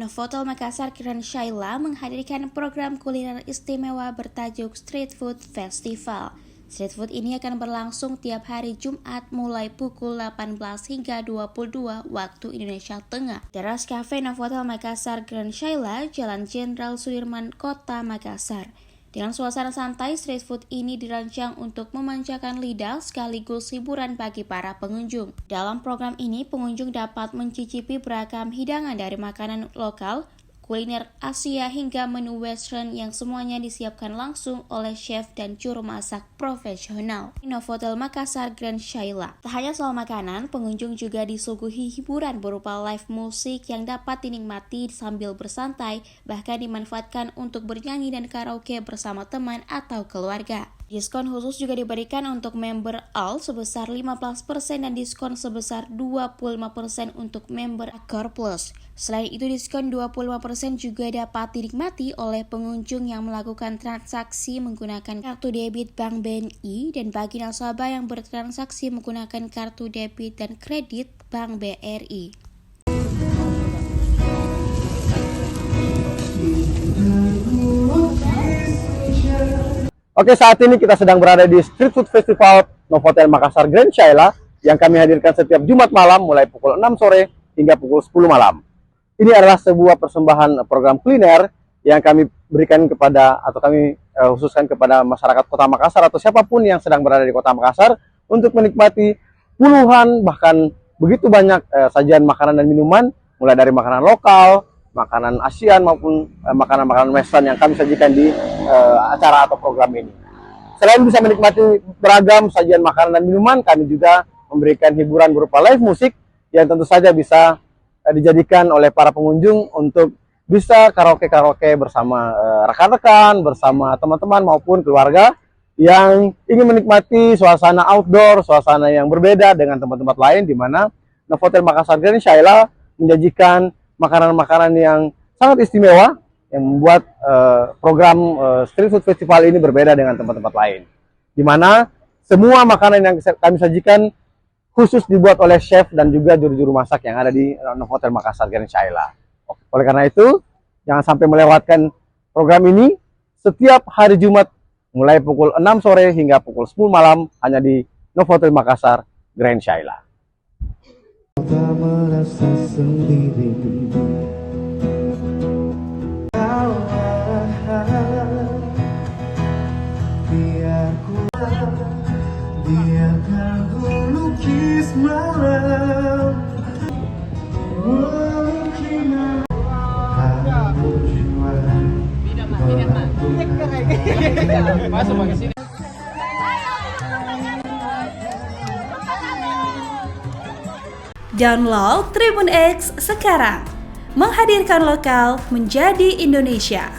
Novotel Makassar Grand Shaila menghadirkan program kuliner istimewa bertajuk Street Food Festival. Street food ini akan berlangsung tiap hari Jumat mulai pukul 18 hingga 22 waktu Indonesia Tengah. Teras Cafe Novotel Makassar Grand Shaila, Jalan Jenderal Sudirman, Kota Makassar. Dengan suasana santai, street food ini dirancang untuk memanjakan lidah sekaligus hiburan bagi para pengunjung. Dalam program ini, pengunjung dapat mencicipi beragam hidangan dari makanan lokal, kuliner Asia hingga menu western yang semuanya disiapkan langsung oleh chef dan juru masak profesional. Novotel Makassar Grand Shaila. Tak hanya soal makanan, pengunjung juga disuguhi hiburan berupa live musik yang dapat dinikmati sambil bersantai, bahkan dimanfaatkan untuk bernyanyi dan karaoke bersama teman atau keluarga. Diskon khusus juga diberikan untuk member AL sebesar 15% dan diskon sebesar 25% untuk member Accor Plus. Selain itu, diskon 25% juga dapat dinikmati oleh pengunjung yang melakukan transaksi menggunakan kartu debit Bank BNI dan bagi nasabah yang bertransaksi menggunakan kartu debit dan kredit Bank BRI. Oke, saat ini kita sedang berada di Street Food Festival Novotel Makassar Grand Shaila yang kami hadirkan setiap Jumat malam mulai pukul 6 sore hingga pukul 10 malam. Ini adalah sebuah persembahan program kuliner yang kami berikan kepada atau kami khususkan kepada masyarakat Kota Makassar atau siapapun yang sedang berada di Kota Makassar untuk menikmati puluhan bahkan begitu banyak sajian makanan dan minuman mulai dari makanan lokal, makanan ASEAN maupun makanan-makanan western yang kami sajikan di acara atau program ini. Selain bisa menikmati beragam sajian makanan dan minuman, kami juga memberikan hiburan berupa live musik yang tentu saja bisa dijadikan oleh para pengunjung untuk bisa karaoke bersama rekan-rekan, bersama teman-teman maupun keluarga yang ingin menikmati suasana outdoor, suasana yang berbeda dengan tempat-tempat lain di mana Novotel Makassar Grand Shaila menjanjikan makanan-makanan yang sangat istimewa yang membuat program Street Food Festival ini berbeda dengan tempat-tempat lain. Di mana semua makanan yang kami sajikan khusus dibuat oleh chef dan juga juru-juru masak yang ada di Novotel Makassar Grand Shaila. Oleh karena itu, jangan sampai melewatkan program ini setiap hari Jumat mulai pukul 6 sore hingga pukul 10 malam hanya di Novotel Makassar Grand Shaila. Tak merasa sendiri. Biarkan ku lukis malam. Download Tribun X sekarang, menghadirkan lokal menjadi Indonesia.